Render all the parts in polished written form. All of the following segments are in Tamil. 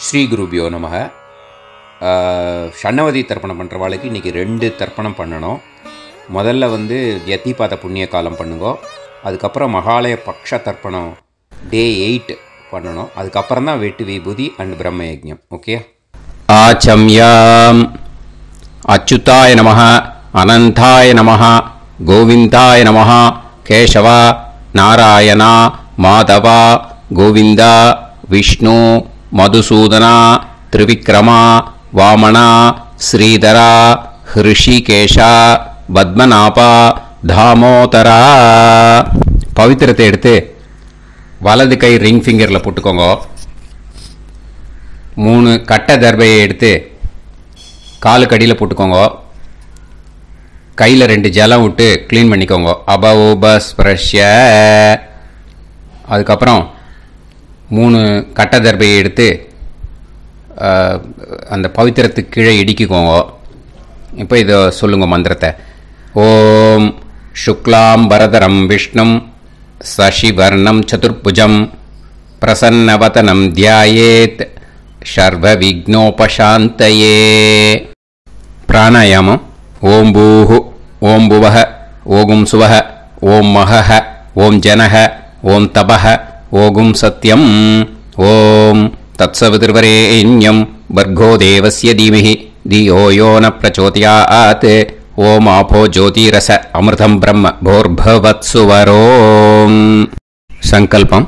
ஸ்ரீ குருபியோ நமக. ஷண்ணவதி தர்ப்பணம் பண்ணுறவாளுக்கு இன்றைக்கி 2 தர்ப்பணம் பண்ணணும். முதல்ல யத்திபாத புண்ணிய காலம் பண்ணுங்க. அதுக்கப்புறம் மகாலய பக்ஷ தர்ப்பணம் டே 8 பண்ணணும். அதுக்கப்புறம் தான் வெட்டு விபூதி அண்ட் பிரம்ம யஜ்ஞம். ஓகே. ஆச்சம்யாம் அச்சுதாய நமஹ, அனந்தாய நமஹ, கோவிந்தாய நமஹ, கேசவா, நாராயணா, மாதவா, கோவிந்தா, விஷ்ணு, மதுசூதனா, திரிவிக்ரமா, வாமனா, ஸ்ரீதரா, ஹிருஷிகேஷா, பத்மநாபா, தாமோதரா. பவித்திரத்தை எடுத்து வலது கை ரிங் ஃபிங்கரில் போட்டுக்கோங்க. 3 கட்டை தர்பையை எடுத்து காலுக்கடியில் போட்டுக்கோங்க. கையில் 2 ஜலம் விட்டு க்ளீன் பண்ணிக்கோங்க. அபவோபஸ்பிரஷ்ய. அதுக்கப்புறம் 3 கட்டை தர்பையை எடுத்து அந்த பவித்திரத்துக்கு கீழே இடிக்கிக்கோங்க. இப்போ இதை சொல்லுங்க மந்திரத்தை. ஓம் சுக்லாம் பரதரம் விஷ்ணும் சசிவர்ணம் சதுர்புஜம் பிரசன்னவதனம் தியாயேத் சர்வ விக்னோபசாந்தயே. பிராணாயாமம். ஓம் பூஹு, ஓம் புவஹ, ஓகும் சுவஹ, ஓம் மஹஹ, ஓம் ஜனஹ, ஓம் தபஹ, ஓகும் சத்யம். ஓம் தத்சவிதுர்வரேண்யம் பர்கோ தேவஸ்ய தீமஹி தியோ யோ ந பிரச்சோதயாத். ஓம் ஆபோ ஜோதிரச அமிர்தம் பிரம்ம போர்பவத்சுவரோம். சங்கல்பம்.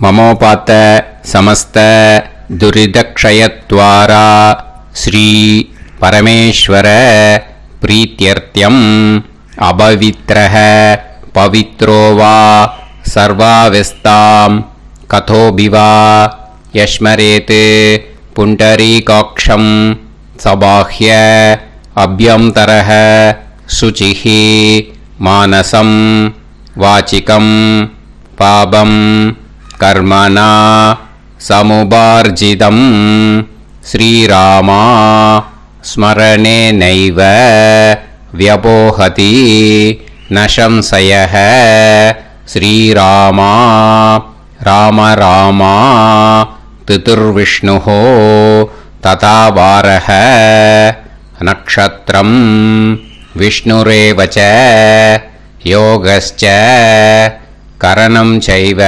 மமோபாத்த சமஸ்த துரிதக்ஷயத்வாரா ஸ்ரீ பரமேஸ்வர பிரீத்யர்த்தியம் அபவித்ரஹ பவித்ரோ வா சர்வாவஸ்தாம் கதோபிவா யஸ்மரேத் புண்டரீகாக்ஷம் சபாஹ்ய அப்யந்தரஹ சுசிஹி மானசம் வாசிகம் பாபம் கர்மணா சமுபார்ஜிதம் ஸ்ரீராமா ஸ்மரணேனைவ வ்யபோஹதி நசம்சயஹ. ஸ்ரீராமா ராம ராமா திதுர்விஷ்ணுஹோ ததா வாரஹ. நக்ஷத்ரம் விஷ்ணுரேவச யோகஸ்ச கரணம் சைவ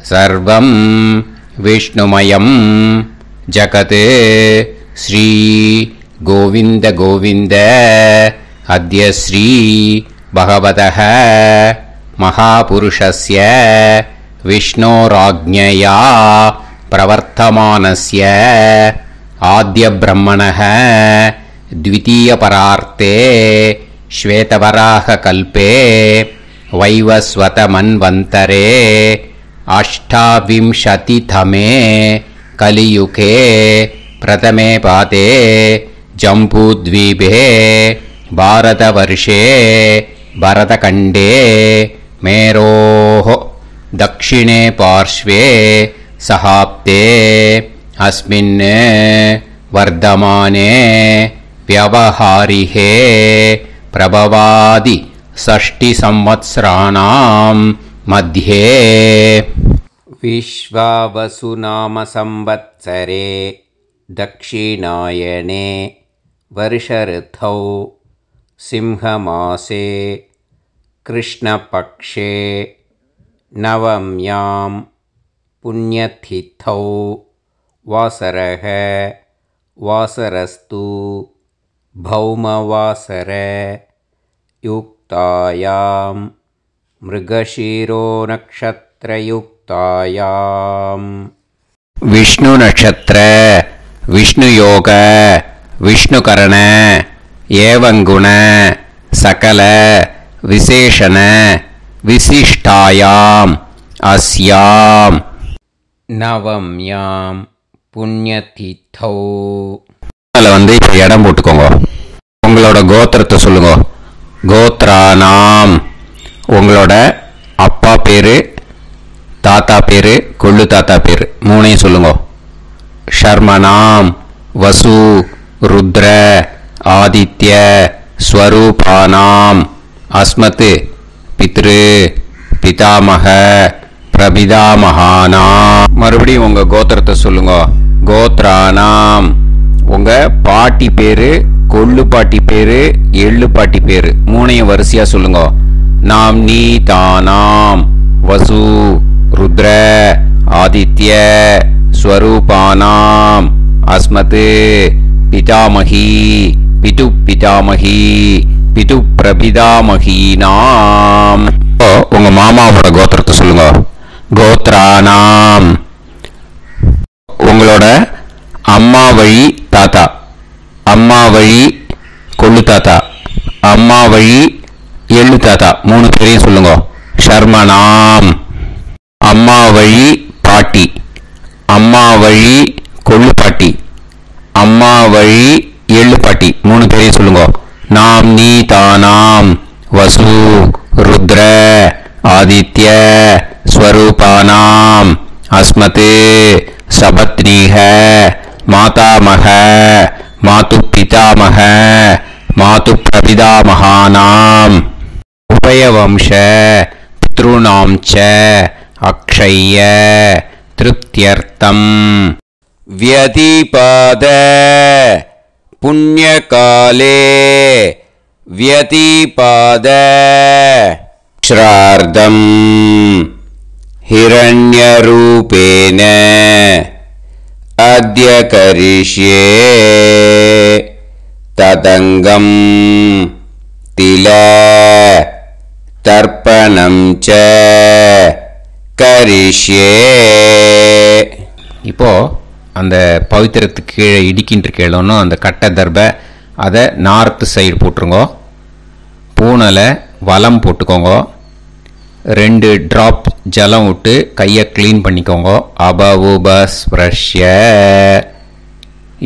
சர்வம் விஷ்ணுமயம் ஜகத். ஸ்ரீ கோவிந்த கோவிந்த அத்ய ஸ்ரீ பகவதः மகாபுருஷஸ்ய விஷ்ணோராஜ்ஞயா பிரவர்த்தமானஸ்ய ஆத்ய பிரம்மணः த்விதீயபரார்த்தே ஸ்வேதவராக கல்பே வைவஸ்வத மன்வந்தரே அஷ்டாவிம்சதிதமே கலியுகே பிரதமே பாதே ஜம்பூத்வீபே பாரதவர்ஷே பரதகண்டே மேரோः தக்ஷிணே பார்ஷ்வே சஹாப்தே அஸ்மின் வர்தமானே வியவஹாரிஹே பிரபவாதி ஷஷ்டி சம்வத்சராணாம் மத்யே. விஸ்வாவசு நாம சம்வத்சரே தக்ஷிணாயனே வருஷருத்தௌ சிம்ஹமாசே கிருஷ்ணபக்ஷே நவம்யாம் புண்ணியதித்தௌ வாசரஹ வாசரஸ்து பௌமவாசர யுக்தாயாம் மிருகஷீரோ நக்ஷத்ரயுக்தாயாம். விஷ்ணு நக்ஷத்ர விஷ்ணுயோக விஷ்ணுகரண ஏவங்குண சகல விசேஷண விசிஷ்டாயாம் அஸ்யாம் நவம்யாம் புண்ணியதித்தௌ. அதில் இப்போ இடம் போட்டுக்கோங்க. உங்களோட கோத்திரத்தை சொல்லுங்க. கோத்ரானாம். உங்களோட அப்பா பேர், தாத்தா பேர், கொள்ளு தாத்தா பேர் 3ஐயும் சொல்லுங்க. ஷர்மனாம் வசு ருத்ர ஆதித்ய ஸ்வரூபானாம் அஸ்மத் பித்ரு பிதாமக பிரபிதாமகானாம். மறுபடியும் உங்க கோத்திரத்தை சொல்லுங்க. கோத்ரானாம். உங்க பாட்டி பேரு, கொள்ளு பாட்டி பேரு, எள்ளு பாட்டி பேரு மூணையும் வரிசையா சொல்லுங்க. நாம் நீ தானாம் வசு ருத்ர ஆதித்ய ஸ்வரூபானாம் அஸ்மத் பிதாமகி பிது பிதாமகி பிது பிரபிதாமகீனாம். உங்க மாமாவோட கோத்திரத்தை சொல்லுங்க. கோத்ரானாம். உங்களோட அம்மா வழி தாத்தா, அம்மா வழி கொள்ளு தாத்தா, அம்மா வழி எள்ளு தாத்தா மூணு பேரையும் சொல்லுங்க. ஷர்மனாம். அம்மா வழி பாட்டி, அம்மா வழி கொள்ளு பாட்டி, அம்மா வழி எள்ளு பாட்டி மூணு பேரையும் சொல்லுங்க. நாம் நீ தானாம் வசு ருத்ர ஆதித்ய ஸ்வரூபானாம் அஸ்மத் சபத்னீஹ மாதாமக மாது பிதாமக மாது பிரபிதாமகானாம் உபயவம்ச பித்ருணாம் ச அக்ஷய்ய திருப்தியர்த்தம் व्यतिपाद पुण्यकाले व्यतिपाद श्रार्धम् हिरण्यरूपेण अद्य करिष्ये तदङ्गम् तिल तर्पणं च करिष्ये. இப்போ அந்த பவித்திரத்துக்கு கீழே இடிக்கின்ற கீழே அந்த கட்டை தர்பை அதை நார்த்து சைடு போட்டுருங்கோ. பூனலை வலம் போட்டுக்கோங்க. 2 ட்ராப் ஜலம் விட்டு கையை க்ளீன் பண்ணிக்கோங்க. அபவுபஸ்ப்ரஷ்ய.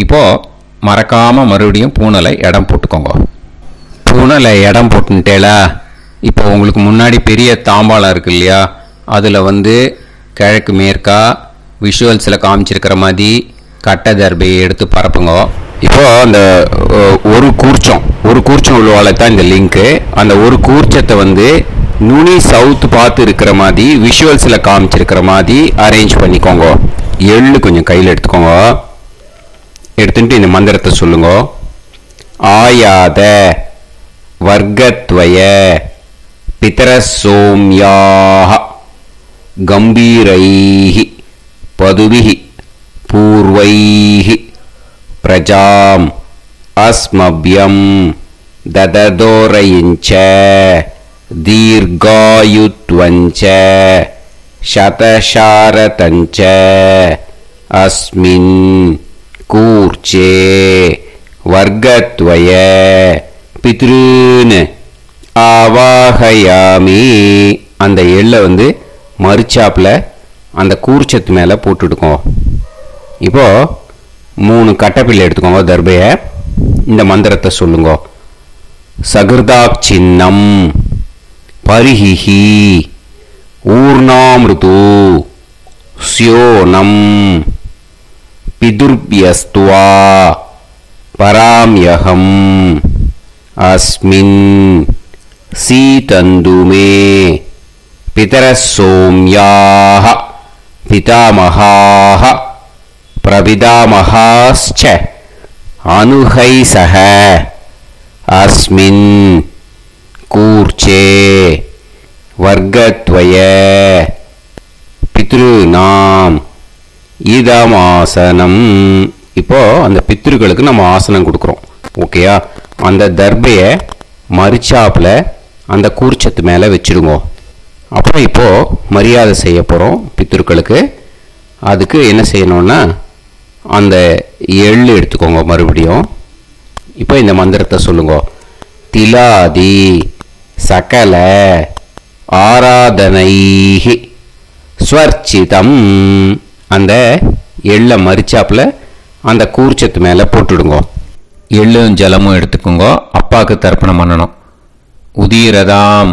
இப்போது மறக்காமல் மறுபடியும் பூனலை இடம் போட்டுக்கோங்க. பூனலை இடம் போட்டுட்டேலா. இப்போ உங்களுக்கு முன்னாடி பெரிய தாம்பாளம் இருக்கு இல்லையா, அதில் கிழக்கு மேற்கா விஷுவல்ஸில் காமிச்சிருக்கிற மாதிரி கட்டை தர்பையை எடுத்து பரப்புங்க. இப்போது அந்த ஒரு கூர்ச்சம் உள்ளவால தான் இந்த லிங்க்கு. அந்த ஒரு கூர்ச்சத்தை நுனி சவுத்து பார்த்து இருக்கிற மாதிரி விஷுவல்ஸில் காமிச்சிருக்கிற மாதிரி அரேஞ்ச் பண்ணிக்கோங்க. எள்ளு கொஞ்சம் கையில் எடுத்துக்கோங்க. எடுத்துட்டு இந்த மந்திரத்தை சொல்லுங்க. ஆயாத வர்க்கத்வய பிதரசோம்யாக கம்பீரைஹி பதுபிஹி பூர்வைஹி பிரஜாம் அஸ்மப்யம் தததோரயிஞ்ச தீர்காயுத்வஞ்ச சதசாரதஞ்ச அஸ்மின் கூர்ச்சே வர்க்கத்வய பித்ருன் ஆவாஹயாமி. அந்த எள்ளை மரிச்சாப்பில் அந்த கூர்ச்சத்து மேலே போட்டுடுக்கோ. இப்போது 3 கட்டைப்பிள்ளை எடுத்துக்கோங்க. தர்பையை இந்த மந்திரத்தை சொல்லுங்க. சகிருதாக் சின்னம் பரிஹிஹி ஊர்ணாமிருது ஸ்யோனம் பிதுர்பியஸ்துவா பராம்யகம் அஸ்மின் சீதந்துமே பிதரசோம்யாக பிதாமகாः பிரபிதாமகாश्च அனுஹைசஹ அஸ்மின் கூர்ச்சே வர்க்கத்வய பித்ருநாம் இதமாசனம். இப்போ அந்த பித்ருக்களுக்கு நம்ம ஆசனம் கொடுக்குறோம். ஓகேயா? அந்த தர்பையை மரிச்சாப்பில் அந்த கூர்ச்சத்து மேலே வச்சுடுங்க. அப்புறம் இப்போது மரியாதை செய்ய போகிறோம் பித்ருக்களுக்கு. அதுக்கு என்ன செய்யணும்னா அந்த எள்ளு எடுத்துக்கோங்க. மறுபடியும் இப்போ இந்த மந்திரத்தை சொல்லுங்க. திலாதி சகல ஆராதனைஹி ஸ்வர்ச்சிதம். அந்த எள்ளை மரிச்சாப்பில் அந்த கூர்ச்சத்து மேலே போட்டுடுங்க. எள்ளும் ஜலமும் எடுத்துக்கோங்க. அப்பாவுக்கு தர்ப்பணம் பண்ணணும். உதீரதாம்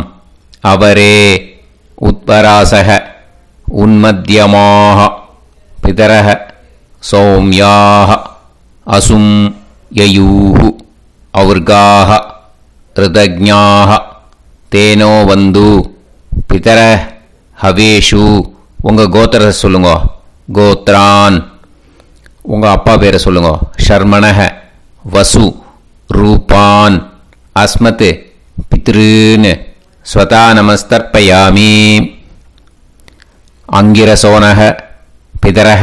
அவரே உத்பராசக உன்மத்யமாக பிதரக சௌம்யாக அசும் யயூஹு ஔர்காக ரிதஜ்ஞாக தேனோ வந்து பிதர ஹவேஷு உங்கள் கோத்திரத்தை சொல்லுங்க. கோத்ரான். உங்கள் அப்பா பேரை சொல்லுங்க. ஷர்மணஹ வசு ரூபான் அஸ்மத் பித்ருன் ஸ்வதா நமஸ்தர்ப்பயாமி. அங்கிரசோனஹ பிதரஹ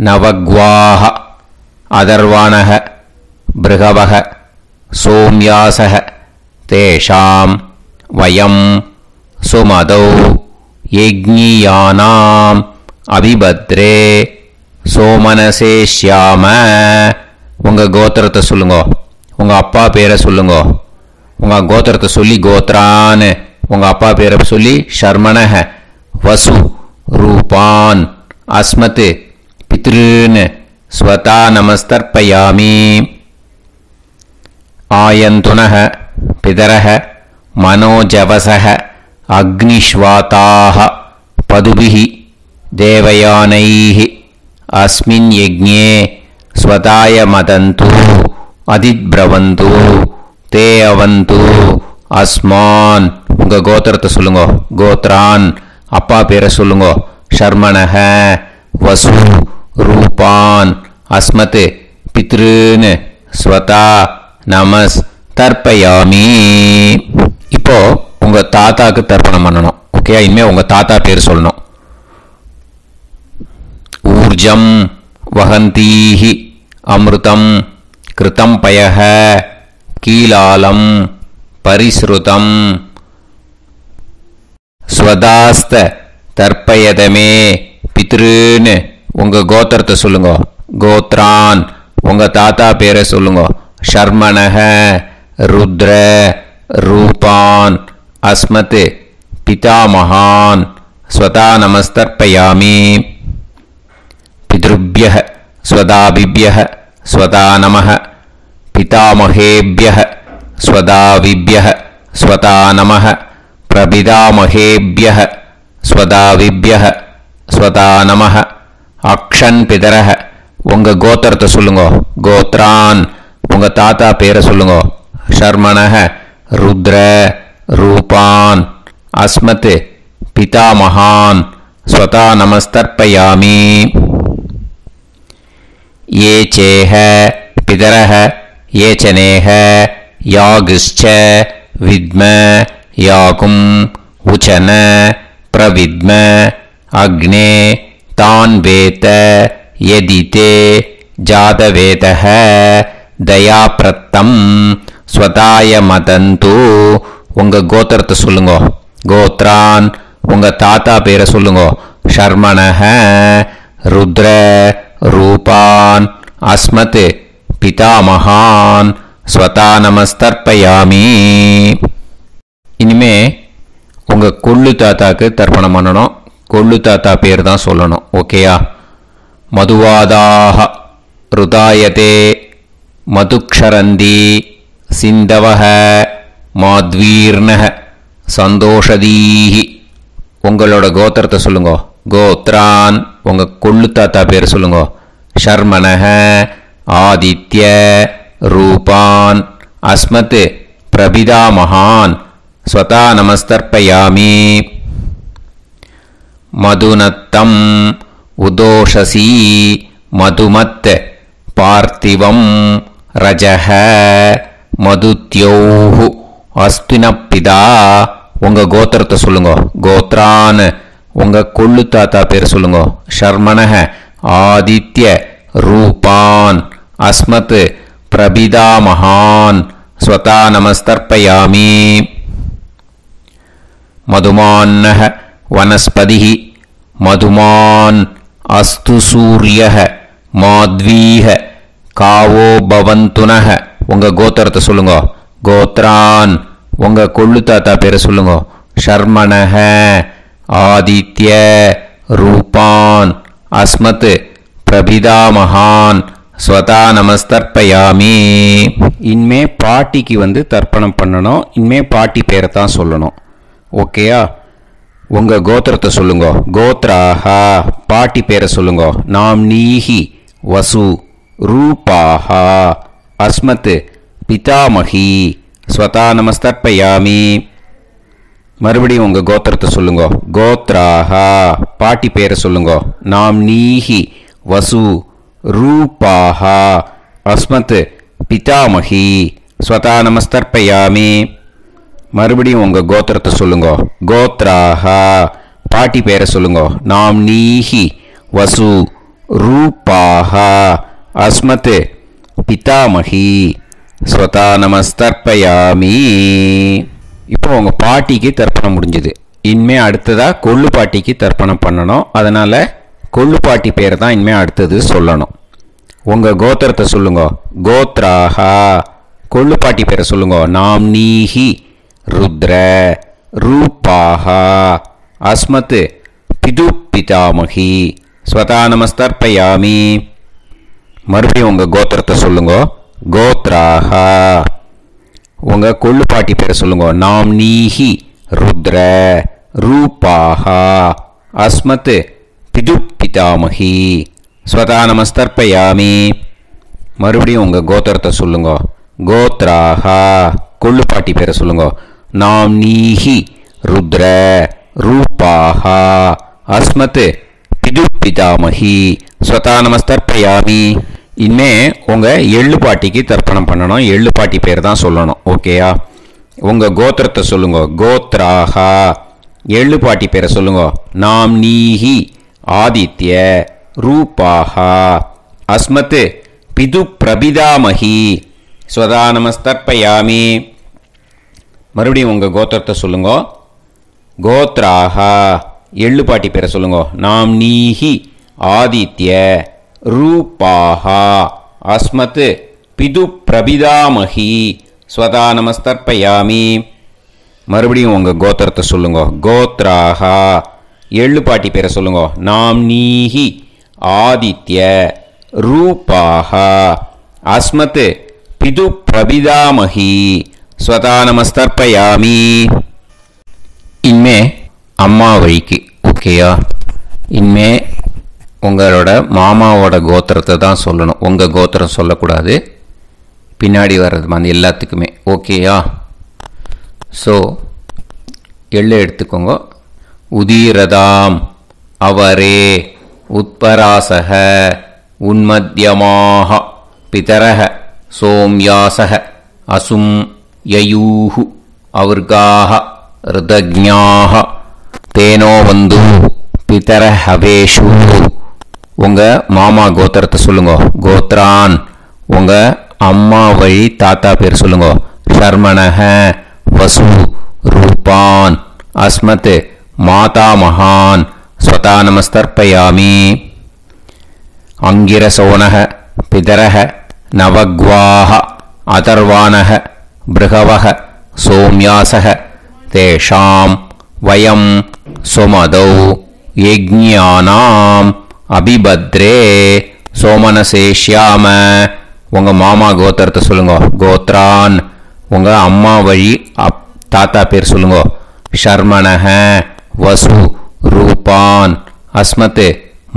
நவக்வாஹ அதர்வாணஹ பிருகவஹ சோம்யாசஹ தேஷாம் வயம் சுமதௌ யஜ்ஞியானாம் அபிபத்ரே சோமனசேஷ்யாம. உங்கள் கோத்திரத்தை சொல்லுங்க. உங்கள் அப்பா பேரை சொல்லுங்க. உங்கள் கோத்திரத்தை சொல்லி கோத்ரான். உங்கள் அப்பா பேரை சொல்லி ஷர்மணஹ வசு ரூபான் அஸ்மத் பித்ருன் ஸ்வதா நமஸ்தர்ப்பயாமி. ஆயந்துனஹ பிதரஹ மனோஜவசஹ அக்னிஷ்வாதாஹ பதுபிஹி தேவயானைஹி அஸ்மின் யஜ்ஞே ஸ்வதாய மதந்து அதித்ப்ரவந்து தே அவந்து அஸ்மான். உங்கள் கோத்திரத்தை சொல்லுங்க. கோத்ரான். அப்பா பேரை சொல்லுங்க. ஷர்மணஹ வசு ரூபான் அஸ்மத் பித்ருன் ஸ்வதா நமஸ் தர்ப்பயாமி. இப்போ உங்கள் தாத்தாக்கு தர்ப்பணம் பண்ணணும். ஓகே, இனிமேல் உங்கள் தாத்தா பேர் சொல்லணும். ஊர்ஜம் வஹந்தீஹி அமிர்தம் கிருதம் பயஹ கீலாலம் பரிஸ்ருதம் ஸ்வதாஸ்த தர்ப்பயதமே பித்ருன்னு. உங்கள் கோத்திரத்தை சொல்லுங்க. கோத்ரான். உங்கள் தாத்தா பேரை சொல்லுங்க. ஷர்மணஹ ருத்ர ரூபான் அஸ்மத் பிதாமகான் ஸ்வதா நமஸ்தர்ப்பயாமி. பித்ருப்யஹ ஸ்வதாபிப்யஹ ஸ்வதா நமஹ பிதாமகேப்யஹ ஸ்வதாவிப்யஹ ஸ்வதா நமஹ பிரபிதாமகேப்யஹ ஸ்வதாவிப்யஹ ஸ்வதா நமஹ. அக்ஷன் பிதரஹ. உங்கள் கோத்திரத்தை சொல்லுங்க. கோத்ரான். உங்கள் தாத்தா பேரை சொல்லுங்க. ஷர்மணஹ ருத்ர ரூபான் அஸ்மத் பிதாமகான் ஸ்வதா நமஸ்தர்ப்பயாமி. ये चेह पितरः ये च नेह यागश्च विद्म याकुं उचन प्रविद्म अग्ने तान् वेत यदिते जातवेतः दयाप्रत्तं स्वताय मदन्तु. உங்கள் கோத்திரத்தை சொல்லுங்க. கோத்ரான். உங்கள் தாத்தா பேரை சொல்லுங்க. ஷர்மணஹ ருத்ர ரூபான் அஸ்மத் பிதாமகான் ஸ்வதா நமஸ்தர்ப்பயாமி. இனிமே உங்கள் கொள்ளு தாத்தாக்கு தர்ப்பணம் பண்ணணும். கொள்ளு தாத்தா பேர் தான் சொல்லணும். ஓகேயா? மதுவாதாக ருதாயதே மதுக்ஷரந்தி சிந்தவஹ மாத்வீர்ணஹ சந்தோஷதீஹி. உங்களோட கோத்திரத்தை சொல்லுங்க. கோத்ரான். உங்கள் கொள்ளு தாத்தா பேர் சொல்லுங்க. ஷர்மணஹ ஆதித்ய ரூபான் அஸ்மத் பிரபிதாமகான் ஸ்வதா நமஸ்தர்ப்பயாமி. மதுநத்தம் உதோஷசி மதுமத் பார்த்திவம் ரஜஹ மதுத்யோஹு அஸ்தினப்பிதா. உங்கள் கோத்திரத்தை சொல்லுங்க. கோத்ரான். உங்கள் கொள்ளு தாத்தா பேர் சொல்லுங்க. ஷர்மணஹ ஆதித்ய ரூபான் அஸ்மத் பிரபிதாமகான் ஸ்வதா நமஸ்தர்ப்பயாமி. மதுமான்னஹ வனஸ்பதிஹி மதுமான் அஸ்து சூரியஹ மாத்வீஹ காவோ பவந்துனஹ. உங்கள் கோத்திரத்தை சொல்லுங்க. கோத்ரான். உங்கள் கொள்ளு தாத்தா பேரை சொல்லுங்க. ஷர்மணஹ ஆதித்ய ரூபான் அஸ்மத் பிரபிதாமகான் ஸ்வதா நமஸ்தர்ப்பயாமி. இனிமே பாட்டிக்கு தர்ப்பணம் பண்ணணும். இனிமே பாட்டி பேரை தான் சொல்லணும். ஓகேயா? உங்கள் கோத்திரத்தை சொல்லுங்க. கோத்ராஹா. பாட்டி பேரை சொல்லுங்க. நாம் நீஹி வசு ரூபாஹா அஸ்மத் பிதாமகி ஸ்வதா நமஸ்தர்ப்பயாமி. மறுபடியும் உங்க கோத்திரத்தை சொல்லுங்க. கோத்ராஹா பாட்டி பேரை சொல்லுங்க. நாம்னீஹி வசு ரூபாஹா அஸ்மத் பிதாமகி ஸ்வதா நமஸ்தர்ப்பயாமி. மறுபடியும் உங்க கோத்திரத்தை சொல்லுங்க. கோத்ராஹா பாட்டி பேரை சொல்லுங்க. நாம்னீஹி வசு ரூபாஹா அஸ்மத் பிதாமகி ஸ்வதா நமஸ்தர்ப்பயாமி. இப்போ உங்க பாட்டிக்கு தர்ப்பணம் முடிஞ்சது. இனிமே அடுத்ததா கொள்ளு பாட்டிக்கு தர்ப்பணம் பண்ணணும். அதனால கொள்ளு பாட்டி பேரை தான் இனிமே அடுத்தது சொல்லணும். உங்க கோத்திரத்தை சொல்லுங்க. கோத்ராஹா கொள்ளு பாட்டி பேரை சொல்லுங்க. நாம்னீஹி ருத்ர ரூபாஹா அஸ்மத் பிது பிதாமகி ஸ்வதா நமஸ்தர்ப்பயாமி. மறுபடியும் உங்க கோத்திரத்தை சொல்லுங்க. கோத்ராஹா உங்க கொள்ளு பாட்டி பேரை சொல்லுங்க. நாம்னீஹி ருத்ர ரூபாஹா அஸ்மத் பிது பிதாமகி ஸ்வதா நமஸ்தர்ப்பயாமி. மறுபடியும் உங்க கோத்திரத்தை சொல்லுங்க. கோத்ராஹா கொள்ளு பாட்டி பேரை சொல்லுங்க. நாம்னீஹி ருத்ர ரூபாஹா அஸ்மத் பிது பிதாமகி ஸ்வதா நமஸ்தர்ப்பயாமி. இனிமே உங்க எள்ளு பாட்டிக்கு தர்ப்பணம் பண்ணணும். எள்ளு பாட்டி பேர் தான் சொல்லணும். ஓகேயா? உங்க கோத்திரத்தை சொல்லுங்க. கோத்ராஹா எள்ளு பாட்டி பேரை சொல்லுங்க. நாம்னீஹி ஆதித்ய ரூபாஹா அஸ்மத் பிது பிரபிதாமகி ஸ்வதா நமஸ்தர்ப்பயாமி. மறுபடியும் உங்க கோத்திரத்தை சொல்லுங்க. கோத்ராஹா எள்ளு பாட்டி பேரை சொல்லுங்க. நாம்னீஹி ஆதித்ய ரூபாஹா அஸ்மத் பிது பிரபிதாமகி ஸ்வதா நமஸ்தர்ப்பயாமி. மறுபடியும் உங்க கோத்திரத்தை சொல்லுங்க. கோத்ராஹா எள்ளு பாட்டி பேரை சொல்லுங்க. நாம்னீஹி ஆதித்ய ரூபாஹா அஸ்மத் பிது பிரபிதாமகி ஸ்வதா நமஸ்தர்ப்பயாமி. இனிமே அம்மா வழிக்கு. ஓகேயா? இனிமே உங்களோட மாமாவோட கோத்திரத்தை தான் சொல்லணும். உங்கள் கோத்திரம் சொல்லக்கூடாது. பின்னாடி வர்றது மாதிரி எல்லாத்துக்குமே. ஓகேயா? ஸோ எள்ளு எடுத்துக்கோங்க. உதீரதாம் அவரே உத்பராசக உன்மத்யமாக பிதரக சோம்யாசக அசும் யயூஹு அவர்காக ருதஜ்ஞாக தேனோ வந்து பிதர ஹவேஷு. உங்க மாமா கோத்திரத்தை சொல்லுங்க. கோத்ரான் உங்க அம்மா வழி தாத்தா பேர் சொல்லுங்க. ஷர்மணஹ வசு ரூபான் அஸ்மத் மாதா மகான் ஸ்வதா நமஸ்தர்ப்பயாமி. அங்கிரசோனஹ பிதரஹ நவக்வாஹ அதர்வானஹ பிருகவஹ சோம்யாசஹ தேஷாம் வயம் சுமதௌ யஜ்ஞானாம் அபிபத்ரே சோமனசேஷ்யாம. உங்க மாமா கோத்திரத்தை சொல்லுங்க. கோத்ரான் உங்க அம்மா வழி தாத்தா பேர் சொல்லுங்க. ஷர்மணஹ வசு ரூபான் அஸ்மத்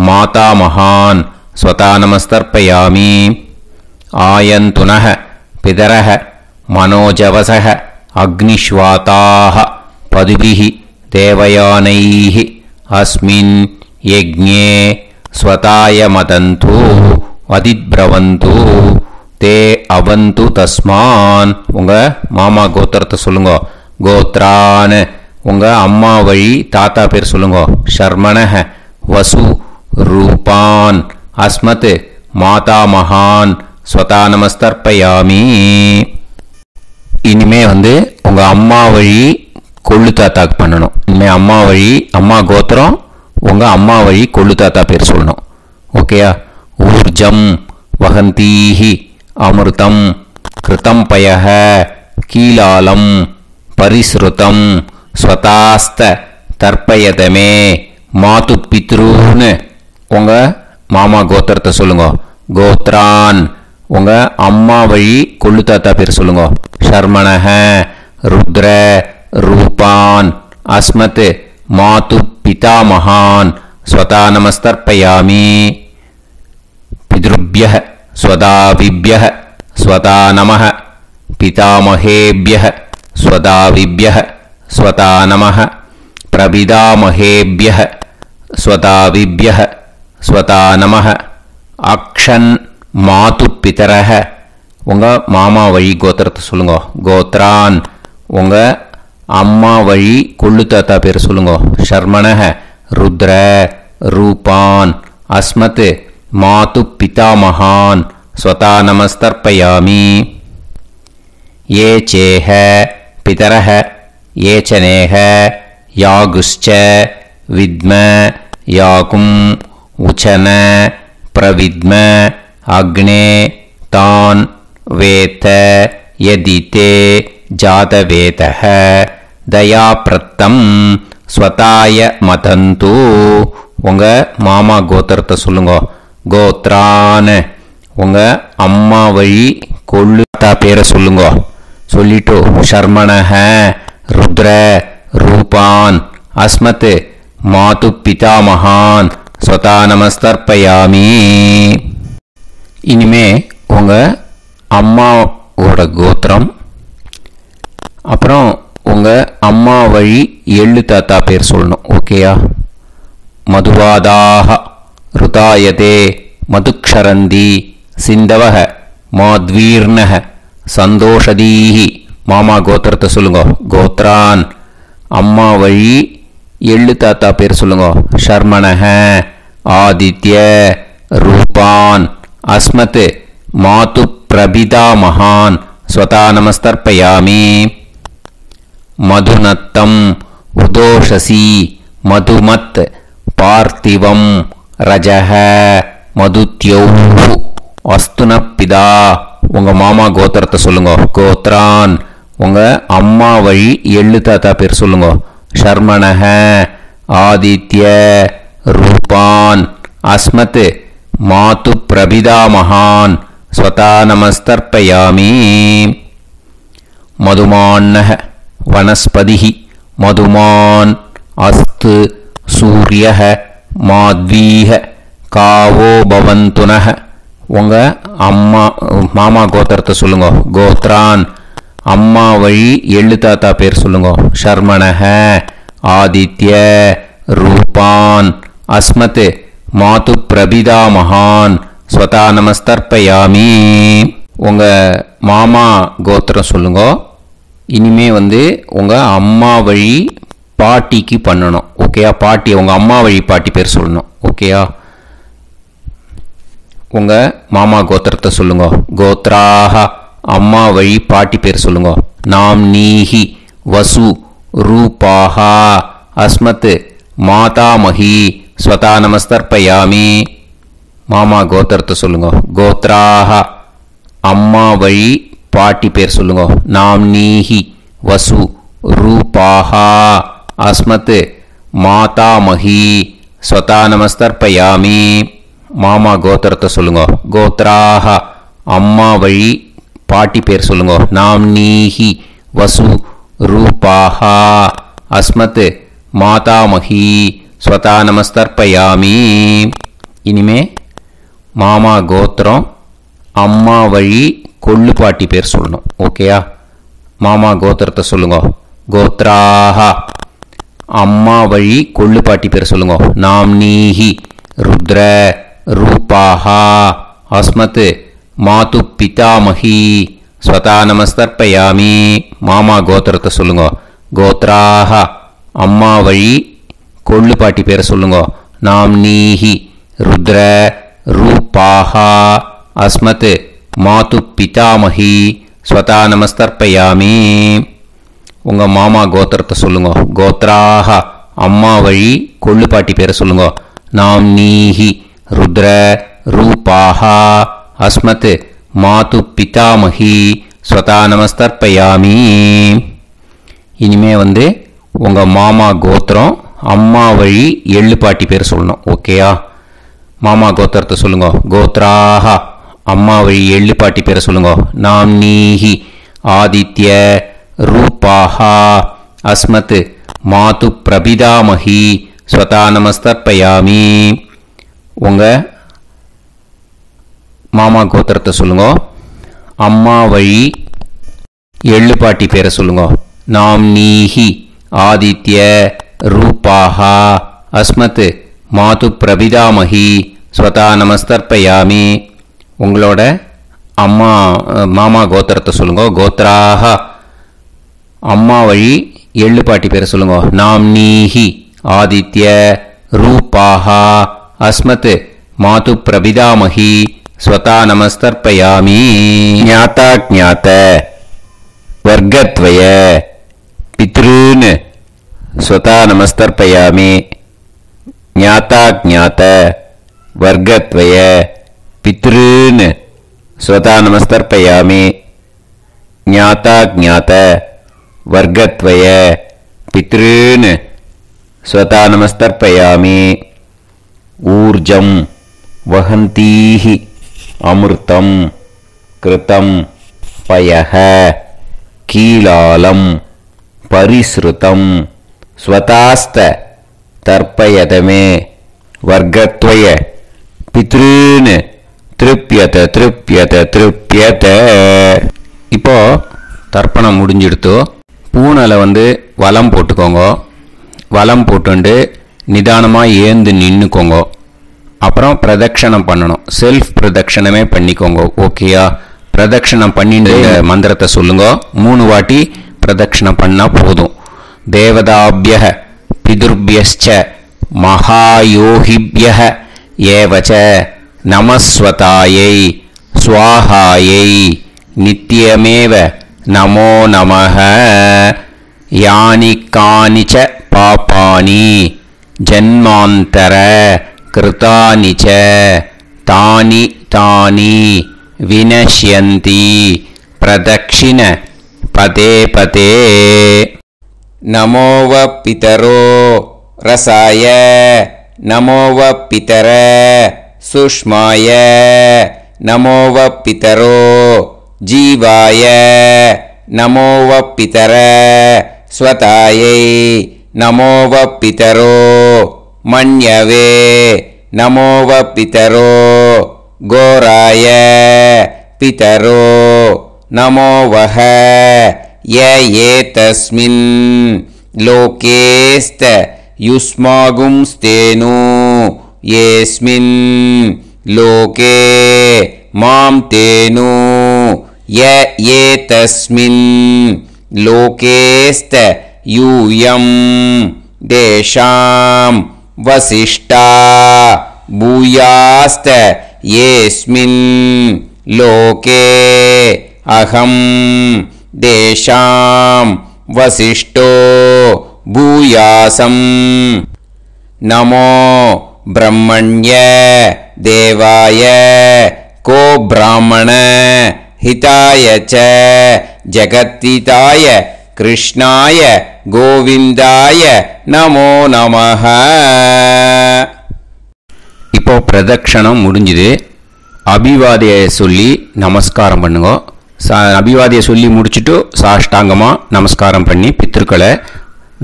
மாதா மகான் ஸ்வதா நமஸ்தர்ப்பயாமி. ஆயந்துனஹ பிதரஹ மனோஜவசஹ அக்னிஷ்வாதாஹ பதுபிஹி தேவயானைஹி அஸ்மின் யஜ்ஞே ஸ்வதாய மதந்து அதிப்ரவந்து தே அவந்து தஸ்மான். உங்க மாமா கோத்திரத்தை சொல்லுங்க. கோத்ரான் உங்க அம்மா வழி தாத்தா பேர் சொல்லுங்க. ஷர்மணஹ வசு ரூபான் அஸ்மத் மாதா மகான் ஸ்வதா நமஸ்தர்ப்பயாமி. இனிமே உங்க அம்மா வழி கொள்ளு தாத்தாக்கு பண்ணணும். இனிமே அம்மா வழி அம்மா கோத்திரம் உங்க அம்மா வழி கொள்ளு தாத்தா பேர் சொல்லணும். ஓகேயா? ஊர்ஜம் வகந்தீஹி அமிர்தம் கிருதம் பயஹ கீலாலம் பரிஸ்ருதம் ஸ்வதாஸ்த தர்ப்பயதமே மாது பித்ருன்னு. உங்க மாமா கோத்திரத்தை சொல்லுங்க. கோத்ரான் உங்க அம்மா வழி கொள்ளு தாத்தா பேர் சொல்லுங்க. ஷர்மணஹ ருத்ர ரூபான் அஸ்மத் மாது பிதாமகான் ஸ்வதா நமஸ்தர்ப்பயாமி. பித்ருப்யஹ ஸ்வதாவிப்யஹ ஸ்வதா நமஹ பிதாமகேப்யஹ ஸ்வதாவிப்யஹ ஸ்வதா நமः பிரபிதாமஹேப்யः ஸ்வதாவிப்யः ஸ்வதா நமः அக்ஷன் மாது பிதரஹ உங்கள் மாமா வழி கோத்திரத்தை சொல்லுங்க. கோத்ரான் உங்கள் அம்மா வழி கொள்ளு தாத்தா பேர் சொல்லுங்க. ஷர்மணஹ ருத்ர ரூபான் அஸ்மத் மாது பிதாமகான் ஸ்வதா நமஸ்தர்ப்பயாமி. ये चेह पितरः ये च नेह यागुश्च विद्म याकुम् उचन प्रविद्म अग्ने तान् वेत यदिते जातवेतः दयाप्रत्तं स्वताय मतन्तु உங்கள் மாமா கோத்திரத்தை சொல்லுங்க. கோத்ரான் உங்கள் அம்மா வழி கொள்ளு தாத்தா பேரை சொல்லுங்க. சொல்லிட்டு ஷர்மணஹ ருத்ர ரூபான் அஸ்மத் மாது பிதாமகான் ஸ்வதா நமஸ்தர்ப்பயாமி. இனிமே உங்கள் அம்மாவோட கோத்திரம், அப்புறம் உங்கள் அம்மா வழி எள்ளு தாத்தா பேர் சொல்லணும். ஓகேயா? மதுவாதாக ருதாயதே மதுக்ஷரந்தி சிந்தவக மாத்வீர்ணக சந்தோஷதீஹி மாமா கோத்திரத்தை சொல்லுங்க. கோத்ரான் அம்மா வழி எள்ளு தாத்தா பேர் சொல்லுங்க. ஷர்மணஹ ஆதித்ய ரூபான் அஸ்மத் மாது பிரபிதா மகான் ஸ்வதா நமஸ்தர்ப்பயாமி. மதுநத்தம் உதோஷசி மதுமத் பார்த்திவம் ரஜஹ மதுத்யௌ அஸ்துனப்பிதா உங்கள் மாமா கோத்திரத்தை சொல்லுங்க. கோத்ரான் உங்கள் அம்மா வழி எள்ளு தாத்தா பேர் சொல்லுங்க. ஷர்மணஹ ஆதித்ய ரூபான் அஸ்மத் மாது பிரபிதா மகான் ஸ்வதா நமஸ்தர்ப்பயாமி. மதுமான்னஹ வனஸ்பதிஹி மதுமான் அஸ்து சூரியஹ மாத்வீஹ காவோ பவந்துனஹ உங்கள் அம்மா மாமா கோத்திரத்தை சொல்லுங்க. கோத்ரான் அம்மா வழி எள்ளு தாத்தா பேர் சொல்லுங்க. ஷர்மணஹ ஆதித்ய ரூபான் அஸ்மத் மாது பிரபிதா மகான் ஸ்வதா நமஸ்தர்ப்பயாமி. உங்கள் மாமா கோத்திரம் சொல்லுங்க. இனிமே உங்கள் அம்மா வழி பாட்டிக்கு பண்ணணும். ஓகேயா? பாட்டி உங்கள் அம்மா வழி பாட்டி பேர் சொல்லணும். ஓகேயா? உங்கள் மாமா கோத்திரத்தை சொல்லுங்க. கோத்ராக அம்மா வழி பாட்டி பேர் சொல்லுங்க. நாம் நீஹி வசு ரூபாஹா அஸ்மத் மாதாமஹி ஸ்வதா நமஸ்தர்ப்பயாமி. மாமா கோத்திரத்தை சொல்லுங்க. கோத்ராக அம்மா வழி பாட்டி பேர் சொல்லுங்க. நாம் நீஹி வசு ரூபாஹா அஸ்மத் மாதாமஹி ஸ்வதா நமஸ்தர்ப்பயாமி. மாமா கோத்திரத்தை சொல்லுங்க. கோத்ராக அம்மா வழி பாட்டி பேர் சொல்லுங்க. நாம் நீஹி வசு ரூபாஹா அஸ்மத் மாதாமஹி ஸ்வதா நமஸ்தர்ப்பயாமி. இனிமே மாமா கோத்திரம் அம்மா வழி கொள்ளு பாட்டி பேர் சொல்லணும். ஓகேயா? மாமா கோத்திரத்தை சொல்லுங்க. கோத்ராக அம்மா வழி கொள்ளு பாட்டி பேர் சொல்லுங்க. நாம் நீஹி ருத்ர ரூபாஹா அஸ்மத் மாது பிதாமஹி ஸ்வதா நமஸ்தர்ப்பயாமி. மாமா கோத்திரத்தை சொல்லுங்க. கோத்ராக அம்மா வழி கொள்ளு பாட்டி பேரை சொல்லுங்க. நாம் நீஹி ருத்ர ரூபாஹா அஸ்மத் மாது பிதாமஹி ஸ்வதா நமஸ்தர்ப்பயாமி. உங்கள் மாமா கோத்திரத்தை சொல்லுங்க. கோத்ராக அம்மா வழி கொள்ளு பாட்டி பேரை சொல்லுங்க. நாம் நீஹி ருத்ர ரூபாஹா அஸ்மத் மாது பிதாமஹி ஸ்வதா நமஸ்தர்ப்பயாமி. இனிமே உங்கள் மாமா கோத்திரம் அம்மா வழி எள்ளு பாட்டி பேர் சொல்லணும். ஓகேயா? மாமா கோத்திரத்தை சொல்லுங்க. கோத்ராக அம்மா வழி எள்ளு பாட்டி பேரை சொல்லுங்க. நாம் நீஹி ஆதித்ய ரூபாஹா அஸ்மத் மாது பிரபிதாமஹி ஸ்வதா நமஸ்தர்ப்பயாமி. உங்கள் மாமா கோத்திரத்தை சொல்லுங்க. அம்மா வழி எள்ளு பாட்டி பேரை சொல்லுங்க. நாம் நீஹி ஆதித்ய ரூபாஹ அஸ்மத் மாது பிரபிதாமகி ஸ்வதா நமஸ்தர்ப்பயாமி. உங்களோட அம்மா மாமா கோத்திரத்தை சொல்லுங்க. கோத்ராஹ அம்மா வழி எள்ளு பாட்டி பேரை சொல்லுங்க. நாம்னீஹி ஆதித்ய ரூபாஹ அஸ்மத் மாது பிரபிதாமகி ஸ்வதா நமஸ்தர்ப்பயாமி. ஞாதா ஞாத வர்க்கத்வய பித்ருன் ஸ்வதா நமஸ்தர்ப்பயாமி. ஞாதா ஞாத வர்க்கத்வய பித்ருன் ஸ்வதா நமஸ்தர்ப்பயாமி. ஞாதா ஞாத வர்க்கத்வய பித்ருன் ஸ்வதா நமஸ்தர்ப்பயாமி. ஊர்ஜம் வஹந்தீஹி அமிர்தம் கிருதம் பயஹ கீலாலம் பரிஸ்ருதம் ஸ்வதாஸ்த தர்ப்பயதமே வர்க்கத்வய பித்ருன் திருப்யத திருப்யத திருப்யத. இப்போ தர்ப்பணம் முடிஞ்சிடுத்தோ பூனலை வலம் போட்டுக்கோங்க. வலம் போட்டுண்டு நிதானமாக ஏந்து நின்றுக்கோங்க. அப்புறம் பிரதட்சணம் பண்ணணும். செல்ஃப் பிரதட்சணமே பண்ணிக்கோங்க. ஓகேயா? பிரதட்சணம் பண்ணிட்டு மந்திரத்தை சொல்லுங்க. 3 வாட்டி பிரதட்சணம் பண்ணால் போதும். தேவதாபிய பிதுர்பியஸ்ச மகாயோகிபிய ஏவச்ச நமஸ்வதாயை ஸ்வாஹாயை நித்யமேவ நமோ நமஹ. யானி கானிச்ச பாபானி ஜன்மாந்தர கிருதானி ச தானி தானி வினஷ்யந்தி பிரதக்ஷிண பதே பதே. நமோவ பிதரோ ரசாய நமோவ பிதர சுஷ்மாய நமோவ பிதரோ ஜீவாய நமோவ பிதர ஸ்வதாயை நமோவ பிதரோ மன்யவே நமோவ பிதரோ கோராய பிதரோ நமோவஹ ய ஏதஸ்மின் லோகேஸ்த யுஸ்மாகும்ஸ்தேனு ஏஸ்மின் லோகே மாம் தேனு ய ஏதஸ்மின் லோகேஸ்த யூயம் தேஷாம் வசிஷ்டா பூயாஸ்த ஏஸ்மின் லோகே அகம் தேஷாம் வசிஷ்டோ பூயாசம். நமோ பிரம்மண்ய தேவாய கோ பிராமண ஹிதாய ச ஜகத்திதாய கிருஷ்ணாய கோவிந்தாய நமோ நமஹ. இப்போ பிரதட்சணம் முடிஞ்சுது. அபிவாதியை சொல்லி நமஸ்காரம் பண்ணுங்க. அபிவாதியை சொல்லி முடிச்சுட்டு சாஷ்டாங்கமாக நமஸ்காரம் பண்ணி பித்திருக்களை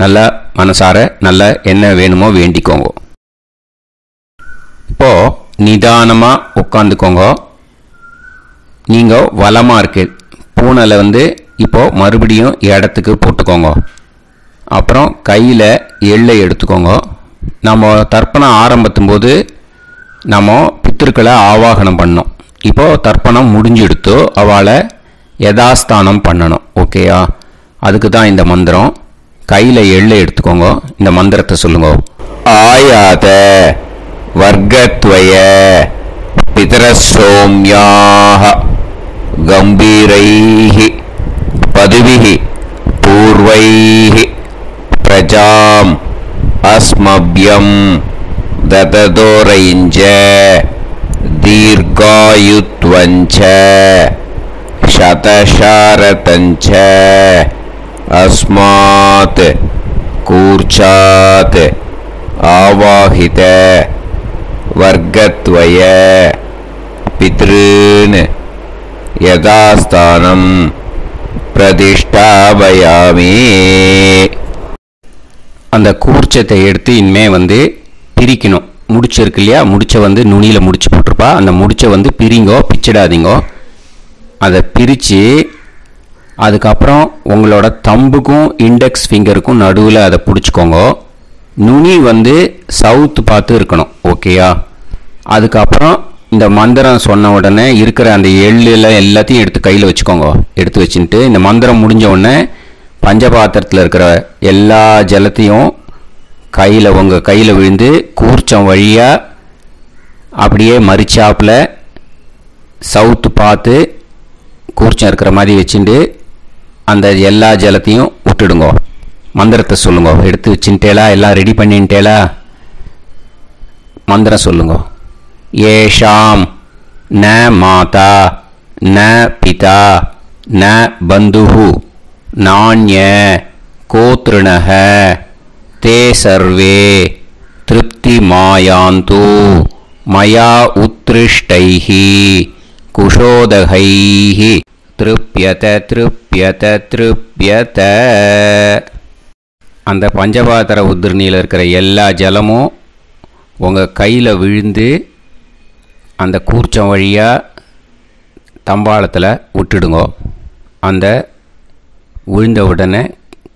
நல்லா மனசார நல்லா என்ன வேணுமோ வேண்டிக்கோங்க. இப்போது நிதானமாக உட்காந்துக்கோங்க. நீங்கள் வலமாக இருக்கு பூனலை இப்போது மறுபடியும் இடத்துக்கு போட்டுக்கோங்க. அப்புறம் கையில் எள்ளை எடுத்துக்கோங்க. நம்ம தர்ப்பணம் ஆரம்பித்தும் போது நம்ம பித்திருக்களை ஆவாகனம் பண்ணோம். இப்போது தர்ப்பணம் முடிஞ்செடுத்து அவளை யதாஸ்தானம் பண்ணணும். ஓகேயா? அதுக்கு தான் இந்த மந்திரம். கையில் எள்ளை எடுத்துக்கோங்க. இந்த மந்திரத்தை சொல்லுங்க. ஆயாத வர்க்கத்வய பிதரசோம்யாக கம்பீரைஹி பதுவிஹி பூர்வைஹி பிரஜாம் அஸ்மப்யம் தததோரைஞ்ச தீர்காயுத்வஞ்ச சதசாரதஞ்ச அஸ்மாத் கூர்ச்சாத் ஆவாஹித வர்க்கத்வய பித்ருன் யதாஸ்தானம் பிரதிஷ்டாபயாமி. அந்த கூர்ச்சத்தை எடுத்து இனிமே பிரிக்கணும். முடிச்சு இருக்கு இல்லையா? முடிச்சை நுனியில் முடிச்சு போட்டிருப்பா. அந்த முடிச்சை பிரிங்கோ, பிச்சிடாதீங்கோ. அதை பிரித்து அதுக்கப்புறம் உங்களோட தம்புக்கும் இண்டெக்ஸ் ஃபிங்கருக்கும் நடுவில் அதை பிடிச்சிக்கோங்க. நுனி வந்து சவுத்து பார்த்து இருக்கணும். ஓகேயா? அதுக்கப்புறம் இந்த மந்திரம் சொன்ன உடனே இருக்கிற அந்த எள்ளில் எல்லாத்தையும் எடுத்து கையில் வச்சுக்கோங்க. எடுத்து வச்சுட்டு இந்த மந்திரம் முடிஞ்ச உடனே பஞ்சபாத்திரத்தில் இருக்கிற எல்லா ஜலத்தையும் உங்கள் கையில் விழுந்து கூர்ச்சம் வழியாக அப்படியே மறிச்சாப்பில் சவுத்து பார்த்து கூர்ச்சம் இருக்கிற மாதிரி வச்சுட்டு அந்த எல்லா ஜலத்தையும் விட்டுடுங்க. மந்திரத்தை சொல்லுங்க. எடுத்து வச்சுட்டேலா? எல்லாம் ரெடி பண்ணிட்டேலா? மந்திரம் சொல்லுங்க. ஏஷாம் ந மாதா ந பிதா ந பந்துஹு நாண்ய கோத்ருணஹ தே சர்வே திருப்தி மாயாந்து மயா உத்ருஷ்டைஹி குஷோதகைஹி திருப்யத திருப்யத திருப்யத. அந்த பஞ்சபாத்திர உதிரணியில் இருக்கிற எல்லா ஜலமும் உங்கள் கையில் விழுந்து அந்த கூர்ச்சம் வழியாக தம்பாளத்தில் விட்டுடுங்க. அந்த விழுந்த உடனே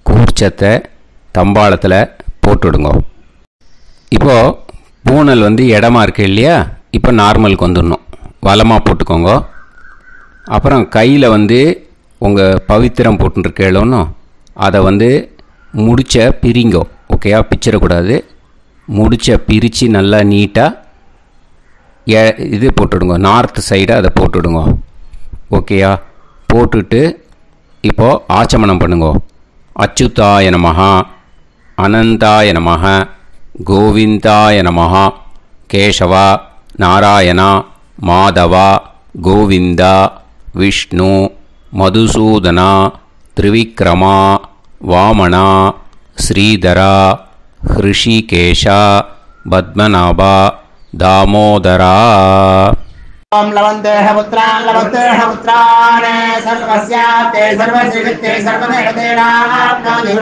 கூர்ச்சத்தை தம்பாளத்தில் போட்டுடுங்க. இப்போது பூனல் வந்து இடமா இருக்கு இல்லையா? இப்போ நார்மலுக்கு வந்துடணும். வலமாக போட்டுக்கோங்க. அப்புறம் கையில் வந்து உங்கள் பவித்திரம் போட்டுருக்கேளோன்னு அதை வந்து முடிச்ச பிரிங்கோ. ஓகேயா? பிச்சிடக்கூடாது. முடிச்ச பிரித்து நல்லா நீட்டாக இது போட்டுடுங்க. நார்த் சைடை அதை போட்டுடுங்க. ஓகேயா? போட்டுட்டு இப்போது ஆச்சமனம் பண்ணுங்க. அச்சுதாய நமஹ அனந்தாய நமஹ கோவிந்தாய நமஹ கேசவா நாராயணா மாதவா கோவிந்தா விஷ்ணு மதுசூதனா திரிவிக்ரமா வாமனா ஸ்ரீதரா ஹிருஷிகேஷா பத்மநாபா தாமோதரா. ओम लवन्तेह पुत्रान् लवन्तेह पुत्रान् सर्वस्याते सर्वश्रीवित्ते सर्वदेवतेनाप्नोति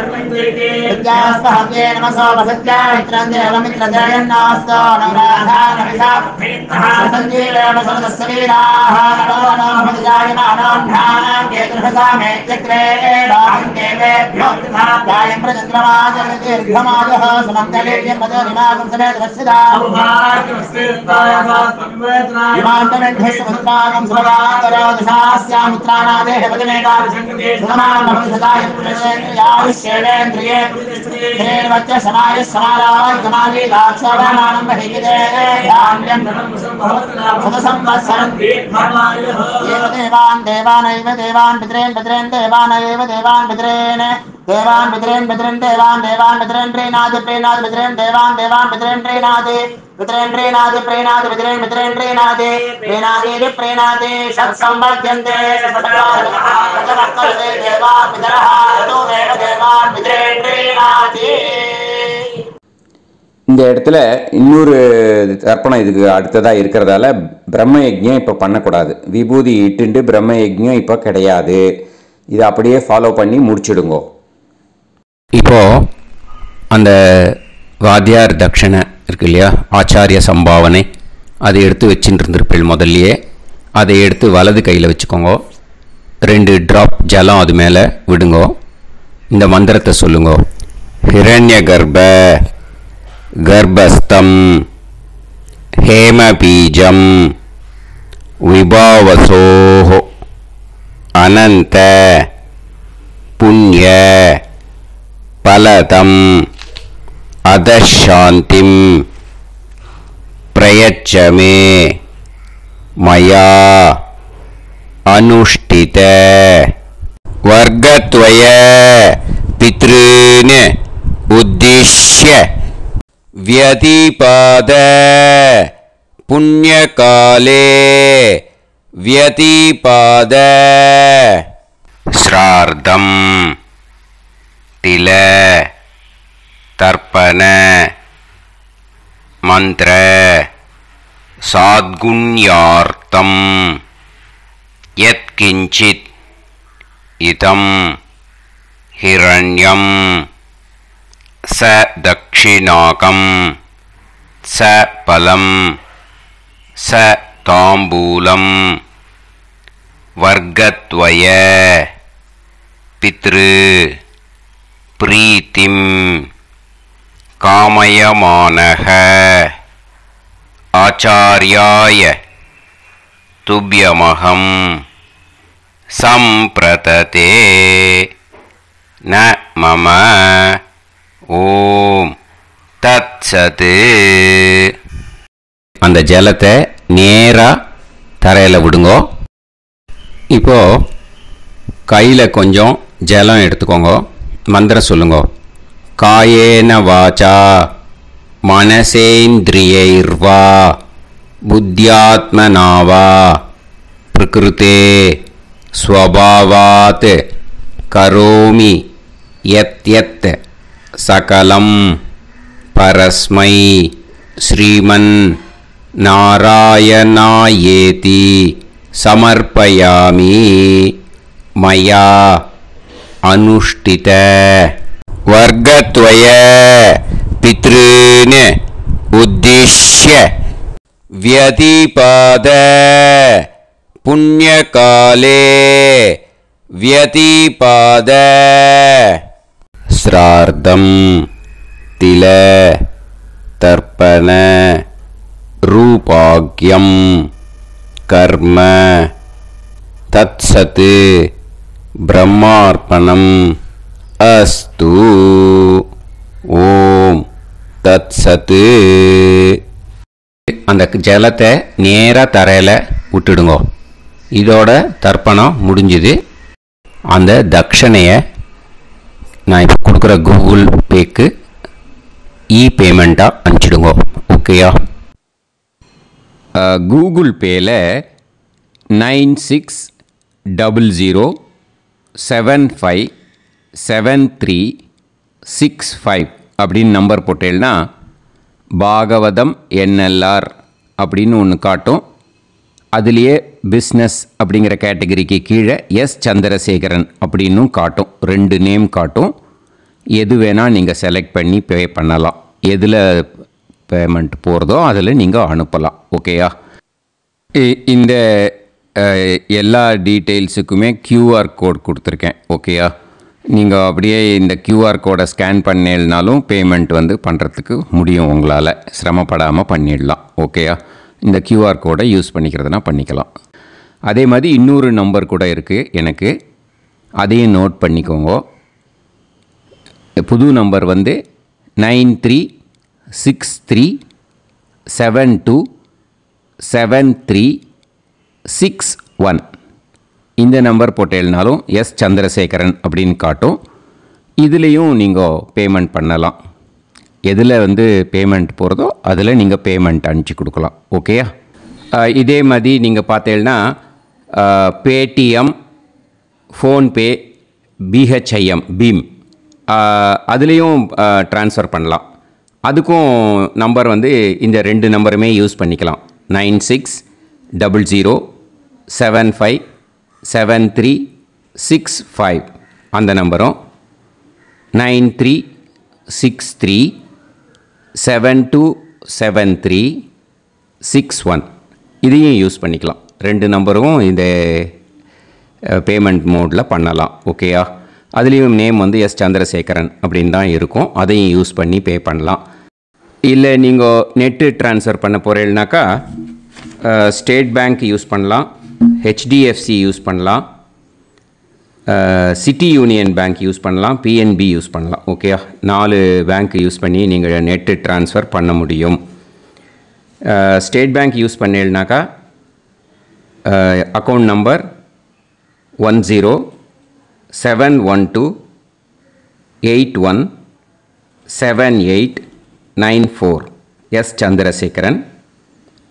विद्यास्पहव्ये नमसो वसत्या मित्रं देवमित्रजयन्नास्तो नवराधानविधा सञ्जीवेन सर्वस्वीराः नमो नमोऽजायमानोऽन्धानां केतुर्हसामे चक्रे देवेभ्यो गायं प्रचन्द्रमाजर्दीर्घमाजः सुमङ्गलेर्यं मदोनिमागं समेत वत्सिदा इमान्तमेभ्यस्तमस्माकं सुभगान्तरोदशास्यामित्राणादेह वदनेकाभिषङ्कृते सुमानमभिसदाय पुरुषेन्द्रियाविश्येवेन्द्रिये श्रेणवच्च समायः समाराय समाली दाक्षाभामानं बहिगिदे धान्यं सदसंवत्सरं एव देवान् देवानैव देवान् पितॄन् पितॄन् देवानैव देवान् पितॄन् देवान् पितॄन् पितॄन् देवान् देवान् पितॄन् प्रीणाति प्रीणाति पितॄन् देवान् देवान् पितॄन् प्रीणाति पितॄन् प्रीणाति प्रीणाति पितॄन् पितॄन् प्रीणाति प्रीणाति प्रीणाति षट्संवर्ध्यन्ते सत्कार्यते देवान् पितरः ततोमेव देवान् पितॄन् प्रीणाति. இந்த இடத்துல இன்னொரு தர்ப்பணம் இதுக்கு அடுத்ததாக இருக்கிறதால பிரம்ம யஜ்ஞம் இப்போ பண்ணக்கூடாது. விபூதி இட்டுண்டு பிரம்ம யஜ்ஞம் இப்போ கிடையாது. இதை அப்படியே ஃபாலோ பண்ணி முடிச்சுடுங்க. இப்போது அந்த வாத்தியார் தட்சணை இருக்கு இல்லையா? ஆச்சாரிய சம்பாவனை அதை எடுத்து வச்சுட்டு இருந்திருப்பேள் முதல்லையே. அதை எடுத்து வலது கையில் வச்சுக்கோங்க. 2 ட்ராப் ஜலம் அது மேலே விடுங்கோ. இந்த மந்திரத்தை சொல்லுங்க. ஹிரண்ய கர்ப்ப கர்ப்பஸ்தம் ஹேமபீஜம் விபாவசோஹ அனந்த புண்ணிய பலதம் அதசாந்திம் பிரயச்சமே மயா அனுஷ்டித வர்க்கத்வய பித்ருன் உத்திஷ்ய व्यतिपाद पुण्यकाले व्यतिपाद श्रार्धं तिल तर्पण मंत्र साद्गुण्यार्थं यत्किंचित् इदं हिरण्यं स दक्षिणाकं स फलं स ताम्बूलं वर्गद्वय பித்ரு பிரீத்திம் காமயமானஹ ஆச்சார்யாய துப்யமஹம் சம்பிரததே ந மம ஓம் தத்சத். அந்த ஜலத்தை நேராக தரையில் விடுங்கோ. இப்போ கையில் கொஞ்சம் ஜலம் எடுத்துக்கோங்க. மந்திரம் சொல்லுங்க. காயேன வாச்சா மனசேந்திரியைர்வா புத்தியாத்மனாவா பிரகிருதே ஸ்வபாவாத் கரோமி யத் யத் சகலம் பரஸ்மை ஸ்ரீமன் நாராயணாயேதி சமர்ப்பயாமி மயா அனுஷ்டித வர்க்கத்வய பித்ருன் உத்திஷ்ய व्यतिपाद पुण्यकाले व्यतिपाद श्रार्धं तिल तर्पण रूपाग्यं कर्म तत्सत् ब्रह्मार्पणम् अस्तु. ओम तत्सत्. அந்த ஜலத்தை நேராக தரையில் விட்டுடுங்க. இதோட தர்ப்பணம் முடிஞ்சுது. அந்த தட்சணையை நான் இப்போ கொடுக்குற கூகுள் பேக்கு பேமெண்ட்டாக அனுப்பிச்சிடுங்க. ஓகேயா? கூகுள் பேயில் 9600757365 அப்படின்னு நம்பர் போட்டேன்னா பாகவதம் NLR அப்படின்னு ஒன்று காட்டும். அதுலேயே பிஸ்னஸ் அப்படிங்கிற கேட்டகரிக்கு கீழே எஸ் சந்திரசேகரன் அப்படின்னும் காட்டும். 2 நேம் காட்டும். எது வேணால் நீங்கள் செலக்ட் பண்ணி பே பண்ணலாம். எதில் பேமெண்ட் போகிறதோ அதில் நீங்கள் அனுப்பலாம். ஓகேயா? இந்த எல்லா டீட்டெயில்ஸுக்குமே QR கோட் கொடுத்துருக்கேன். ஓகேயா? நீங்கள் அப்படியே இந்த QR கோடை ஸ்கேன் பண்ணேன்னாலும் பேமெண்ட் பண்ணுறதுக்கு முடியும். உங்களால் சிரமப்படாமல் பண்ணிடலாம். ஓகேயா? இந்த QR கோடை யூஸ் பண்ணிக்கிறதுனா பண்ணிக்கலாம். அதே மாதிரி இன்னொரு நம்பர் கூட இருக்குது எனக்கு. அதையும் நோட் பண்ணிக்கோங்க. புது நம்பர் 9363727361. இந்த நம்பர் போட்டேல்னாலும் எஸ் சந்திரசேகரன் அப்படின்னு காட்டும். இதுலேயும் நீங்கள் பேமெண்ட் பண்ணலாம். எதில் பேமெண்ட் போகிறதோ அதில் நீங்கள் பேமெண்ட் அனுப்பிச்சி கொடுக்கலாம். ஓகேயா? இதே மாதிரி நீங்கள் பார்த்தேன்னா பேடிஎம், ஃபோன்பே, BHIM பீம் அதுலேயும் ட்ரான்ஸ்ஃபர் பண்ணலாம். அதுக்கும் நம்பர் இந்த 2 நம்பருமே யூஸ் பண்ணிக்கலாம். 9600757365 அந்த நம்பரும் 9363727361 இதையும் யூஸ் பண்ணிக்கலாம். 2 நம்பரும் இந்த பேமெண்ட் மோடில் பண்ணலாம். ஓகேயா? அதுலேயும் நேம் எஸ் சந்திரசேகரன் அப்படின்னு தான் இருக்கும். அதையும் யூஸ் பண்ணி பே பண்ணலாம். இல்லை நீங்கள் நெட்டு ட்ரான்ஸ்ஃபர் பண்ண போகிறீங்கனாக்கா ஸ்டேட் பேங்க் யூஸ் பண்ணலாம், HDFC யூஸ் பண்ணலாம், சிட்டி யூனியன் பேங்க் யூஸ் பண்ணலாம், PNB யூஸ் பண்ணலாம். ஓகேயா? 4 பேங்க் யூஸ் பண்ணி நீங்கள் நெட்டு ட்ரான்ஸ்ஃபர் பண்ண முடியும். ஸ்டேட் பேங்க் யூஸ் பண்ணீங்கனாக்கா account number 1071281789 S Chandrasekaran,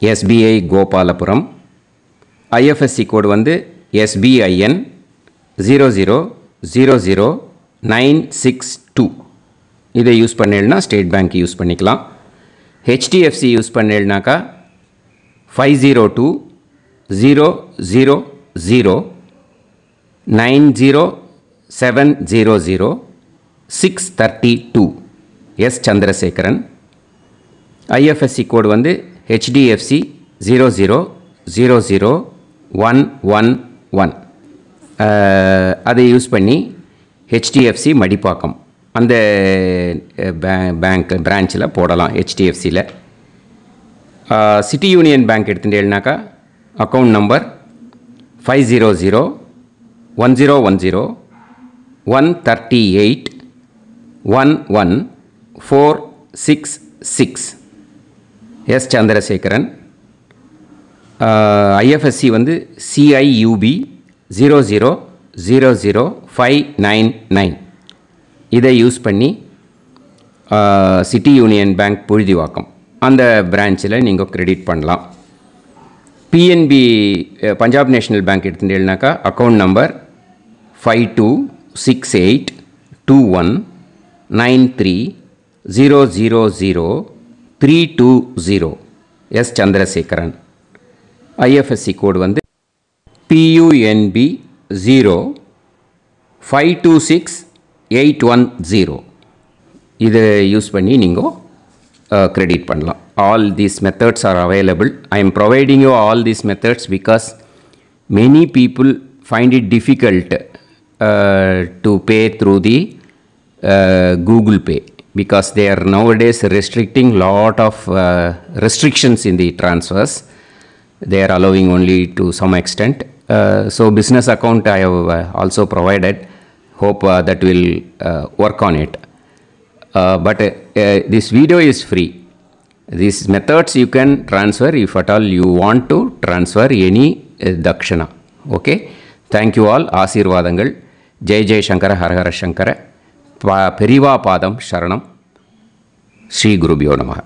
SBI Gopalapuram. IFSC code SBIN 0000962. இதை யூஸ் பண்ணேன்னா ஸ்டேட் பேங்க் யூஸ் பண்ணிக்கலாம். HDFC யூஸ் பண்ணேன்னாக்கா 5020090700 S Chandrasekaran. IFSC code HDFC 0000111. அதை யூஸ் பண்ணி ஹெச்டிஎஃப்சி மடிப்பாக்கம் அந்த பேங்க் பிரான்ச்சில் போடலாம். ஹெச்டிஎஃப்சியில் சிட்டி யூனியன் பேங்க் எடுத்துட்டேன்னாக்கா account number 50010181146 S Chandrasekaran. IFSC வந்து CIUB 0000599. இதை யூஸ் பண்ணி சிட்டி யூனியன் பேங்க் புழுதிவாக்கம் அந்த பிரான்ச்சில் நீங்கள் கிரெடிட் பண்ணலாம். பிஎன்பி பஞ்சாப் நேஷ்னல் பேங்க் எடுத்துட்டேன்னாக்கா account number 52682193000320 S Chandrasekaran. IFSC code வந்து PUNB 0526810. இதை யூஸ் பண்ணி நீங்கள் credit பண்ணலாம். All these methods are available. I am providing you all these methods because many people find it difficult to pay through the Google Pay because they are nowadays restricting lot of restrictions in the transfers. They are allowing only to some extent. So business account I have also provided. Hope that will work on it. But this video is free. These methods you can transfer if at all you want to transfer any dakshana. Okay. Thank you all. Aasirvadangal. Jai Jai Shankara Har Har Shankara. Periva Padam Sharanam. Shri Gurubhyo Namaha.